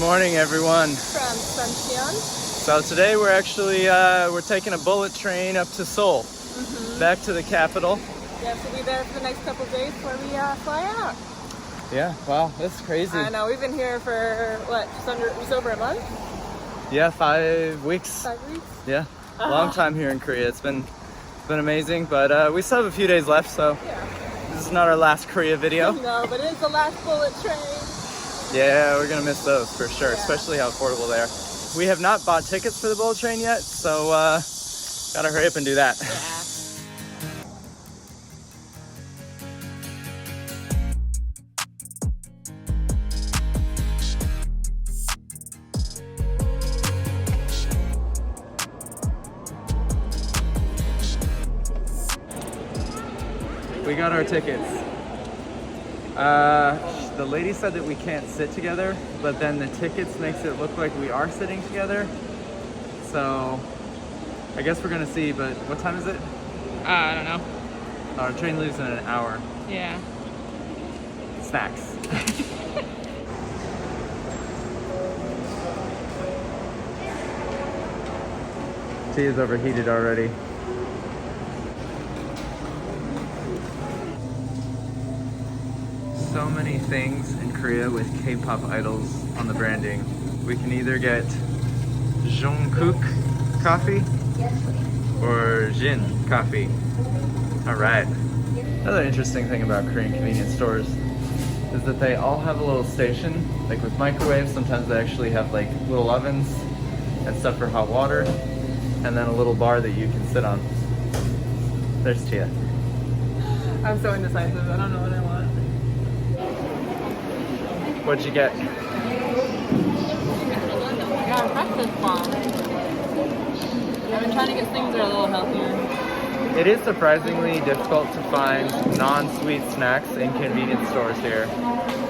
morning, everyone. From Suncheon. So today we're actually we're taking a bullet train up to Seoul, back to the capital. Yeah, so we'll be there for the next couple of days before we fly out. Yeah, wow, that's crazy. I know, we've been here for what, just over a month? Yeah, 5 weeks. 5 weeks? Yeah, long time here in Korea. It's been amazing, but we still have a few days left, so this is not our last Korea video. No, but it is the last bullet train. Yeah, we're gonna miss those for sure, especially how affordable they are. We have not bought tickets for the bullet train yet, so gotta hurry up and do that. Yeah. We got our tickets. The lady said that we can't sit together, but then the tickets makes it look like we are sitting together. So I guess we're gonna see, but what time is it? I don't know. Our train leaves in an hour. Yeah. Snacks. Tea is overheated already. So many things in Korea with K-pop idols on the branding. We can either get Jungkook coffee or Jin coffee. All right. Another interesting thing about Korean convenience stores is that they all have a little station, like with microwaves. Sometimes they actually have like little ovens and stuff for hot water, and then a little bar that you can sit on. There's Tia. I'm so indecisive. I don't know what I want. What'd you get? I got a breakfast bomb. I've been trying to get things that are a little healthier. It is surprisingly difficult to find non-sweet snacks in convenience stores here.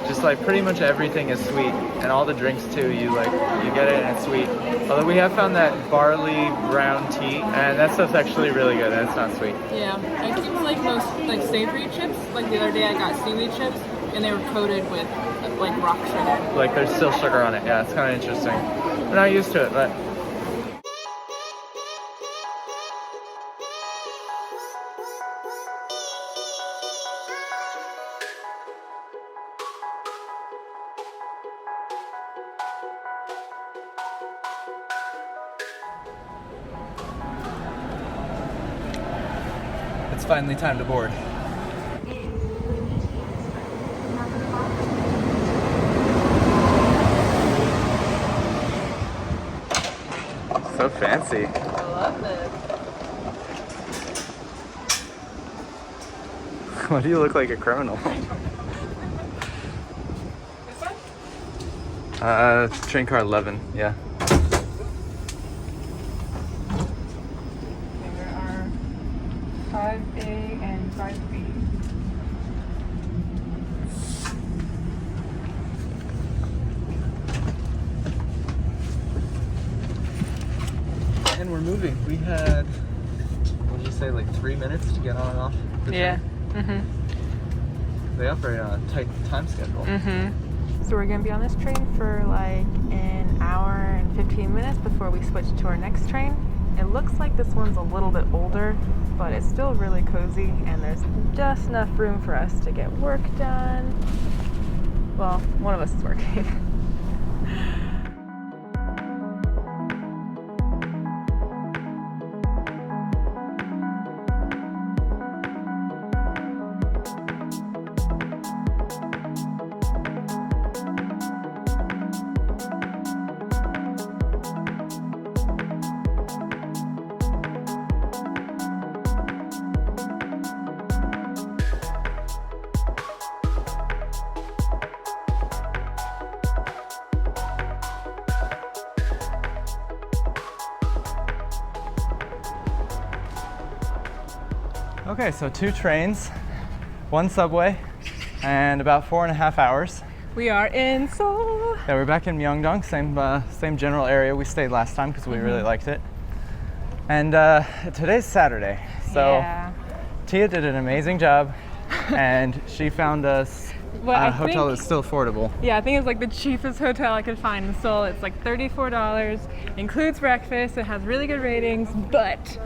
Just like pretty much everything is sweet, and all the drinks too. You get it and it's sweet. Although we have found that barley brown tea, and that stuff's actually really good, and it's not sweet. Yeah, I seem to like most like savory chips. Like the other day, I got seaweed chips, and they were coated with like rock sugar. Like there's still sugar on it. Yeah, it's kind of interesting. We're not used to it, but. It's finally time to board. So fancy. I love this. Why do you look like a criminal? Train car 11, yeah. There are 5A and 5B. And we're moving. We had, what did you say, like 3 minutes to get on and off the train? Mm-hmm. They operate on a tight time schedule. So we're gonna be on this train for like an hour and 15 minutes before we switch to our next train. It looks like this one's a little bit older, but it's still really cozy, and there's just enough room for us to get work done. Well, one of us is working. Okay, so 2 trains, 1 subway, and about 4.5 hours. We are in Seoul. Yeah, we're back in Myeongdong, same general area we stayed last time because we really liked it. And today's Saturday, so yeah. Tia did an amazing job, and she found us But I hotel think, is still affordable. yeah, I think it's like the cheapest hotel I could find in Seoul. It's like $34, includes breakfast, it has really good ratings, but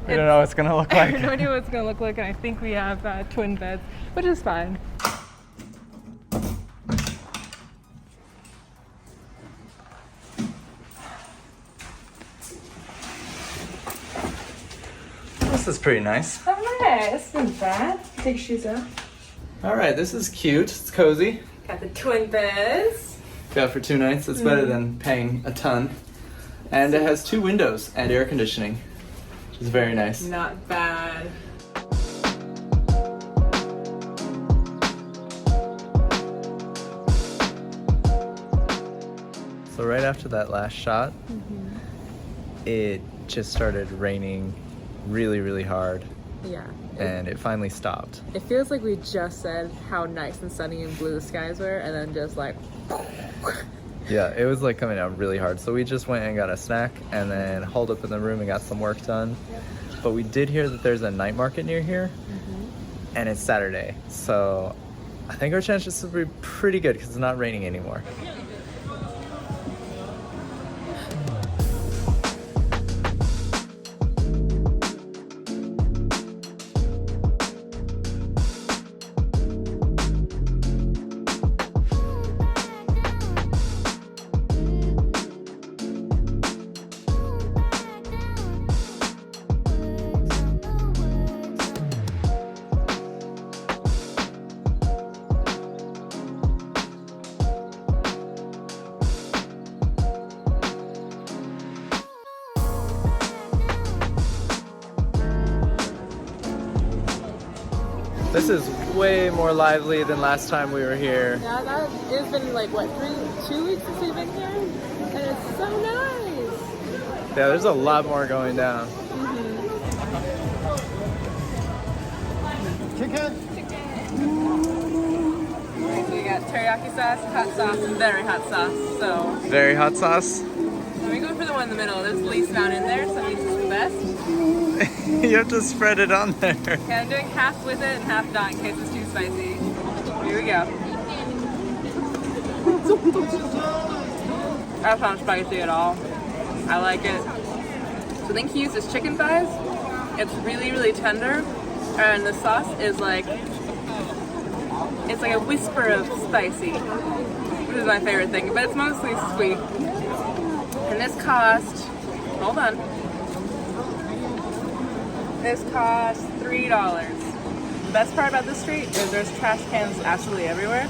We don't know what it's gonna look I like. have no idea what it's gonna look like, and I think we have twin beds, which is fine. This is pretty nice. Alright, this isn't bad. Take your shoes off. All right, this is cute. It's cozy. Got the twin beds. Got for 2 nights. It's better than paying a ton. And it has 2 windows and air conditioning, which is very nice. Not bad. So right after that last shot, it just started raining really, really hard, Yeah. and it finally stopped. It feels like we just said how nice and sunny and blue the skies were, and then just like... Yeah, it was like coming down really hard. So we just went and got a snack and then hauled up in the room and got some work done. But we did hear that there's a night market near here, and it's Saturday. So I think our chances will be pretty good because it's not raining anymore. This is way more lively than last time we were here. Yeah, it's been like, what, 2 weeks since we've been here? And it's so nice! Yeah, there's a lot more going down. Chicken? So we got teriyaki sauce, hot sauce, and very hot sauce. So Very hot sauce. we go for the one in the middle. There's the least amount in there, so that means it's the best. You have to spread it on there. Okay, I'm doing half with it and half not in case it's too spicy. Here we go. That's not spicy at all. I like it. So I think he uses chicken thighs. It's really, really tender. And the sauce is like, it's like a whisper of spicy, which is my favorite thing, but it's mostly sweet. And this cost, hold on. This cost $3. The best part about this street is there's trash cans absolutely everywhere,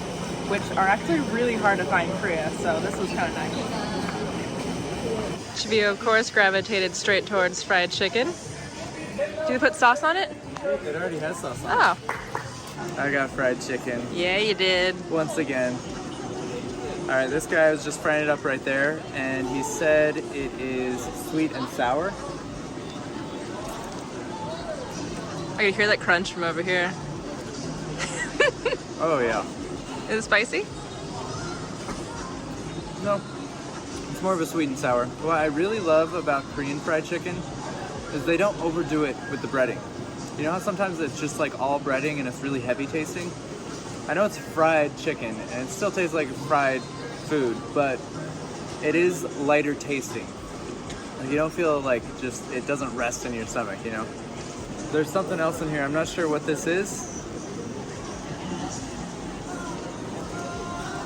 which are actually really hard to find in Korea, so this was kind of nice. Cheveyo, of course, gravitated straight towards fried chicken. Do you put sauce on it? It already has sauce on it. Oh, I got fried chicken yeah, you did. once again. All right, this guy was just frying it up right there, and he said it is sweet and sour. I can hear that crunch from over here. Oh yeah. Is it spicy? No, it's more of a sweet and sour. What I really love about Korean fried chicken is they don't overdo it with the breading. You know how sometimes it's just like all breading and it's really heavy tasting? I know it's fried chicken and it still tastes like fried food, but it is lighter tasting. Like you don't feel like just, it doesn't rest in your stomach, you know? There's something else in here. I'm not sure what this is.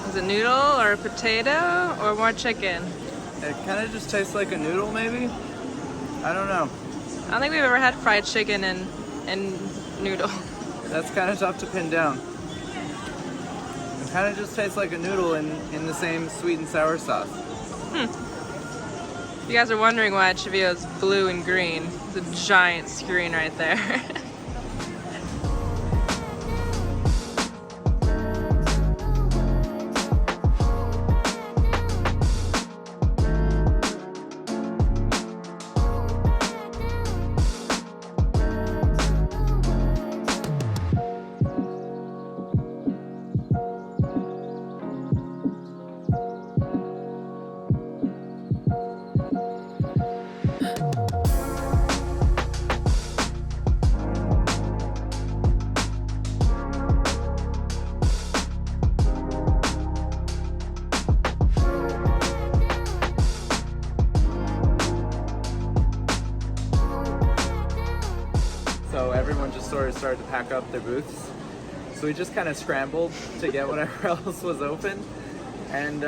Is it noodle or potato or more chicken? It kind of just tastes like a noodle, maybe? I don't know. I don't think we've ever had fried chicken and noodle. That's kind of tough to pin down. It kind of just tastes like a noodle in the same sweet and sour sauce. You guys are wondering why Cheveyo is blue and green. It's a giant screen right there. stores started to pack up their booths. So we just kind of scrambled to get whatever else was open. And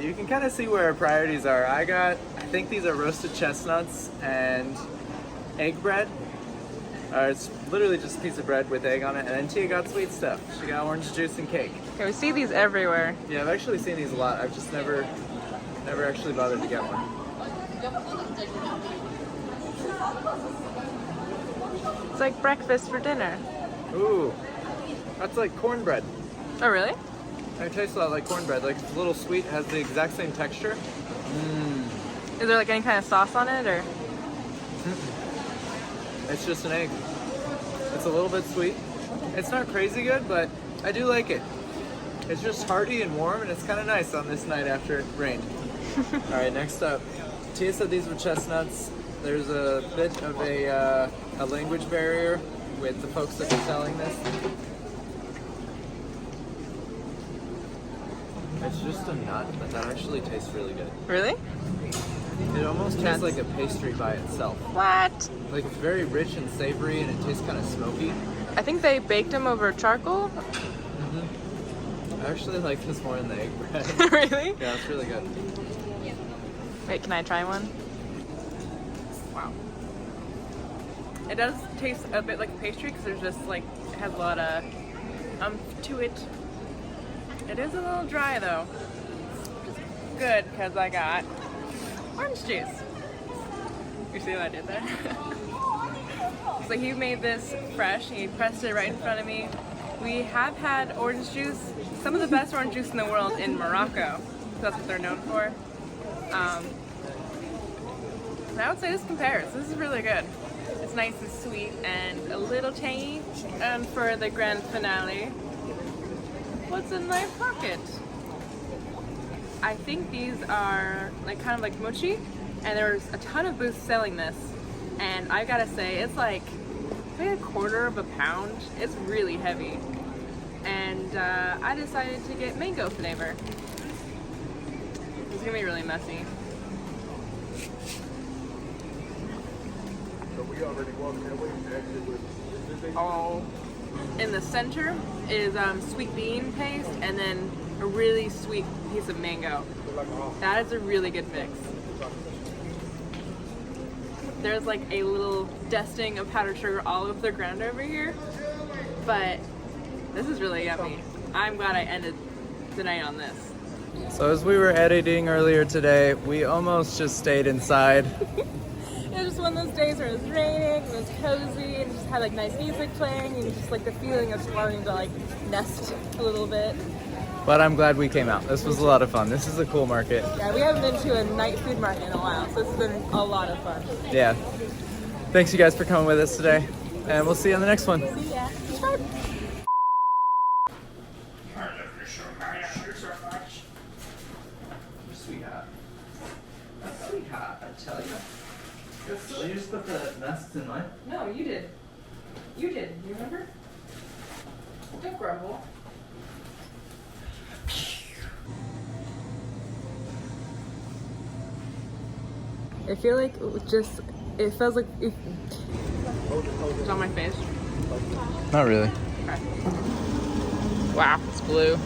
you can kind of see where our priorities are. I think these are roasted chestnuts and egg bread. It's literally just a piece of bread with egg on it. And then Tia got sweet stuff. She got orange juice and cake. Okay, we see these everywhere. Yeah, I've actually seen these a lot. I've just never actually bothered to get one. It's like breakfast for dinner. Ooh, that's like cornbread. Oh, really? It tastes a lot like cornbread. Like, it's a little sweet, has the exact same texture. Is there like any kind of sauce on it, or? It's just an egg. It's a little bit sweet. It's not crazy good, but I do like it. It's just hearty and warm, and it's kind of nice on this night after it rained. All right, next up. Tia said these were chestnuts. There's a bit of a language barrier with the folks that are selling this. It's just a nut, but that actually tastes really good. Really? It almost tastes like a pastry by itself. What? Like, it's very rich and savory, and it tastes kind of smoky. I think they baked them over charcoal. I actually like this more than the egg bread. Really? Yeah, it's really good. Wait, can I try one? Wow. It does taste a bit like a pastry because there's just like, it has a lot of to it. It is a little dry though. Which is good because I got orange juice. You see what I did there? So he made this fresh. He pressed it right in front of me. We have had orange juice, some of the best orange juice in the world in Morocco. That's what they're known for. And I would say this compares. This is really good. It's nice and sweet and a little tangy. And for the grand finale, what's in my pocket? I think these are like kind of like mochi, and there's a ton of booths selling this. And I gotta say, it's like maybe a quarter of a pound. It's really heavy. And I decided to get mango flavor. It's gonna be really messy. Oh, in the center is sweet bean paste and then a really sweet piece of mango. That is a really good mix. There's like a little dusting of powdered sugar all over the ground over here, but this is really yummy. I'm glad I ended the night on this. So as we were editing earlier today, we almost just stayed inside. It was just one of those days where it was raining, it was cozy, and just had like nice music playing, and just like the feeling of just wanting to like nest a little bit. But I'm glad we came out. This was a lot of fun. This is a cool market. Yeah, we haven't been to a night food market in a while, so this has been a lot of fun. Yeah. Thanks you guys for coming with us today, and we'll see you on the next one. See ya. Subscribe. Sweetheart. Sweetheart, I tell you. You just put the nuts in mine? No, you did. You did. You remember? Don't grumble. I feel like it feels like it's on my face. Not really. Okay. Wow, it's blue.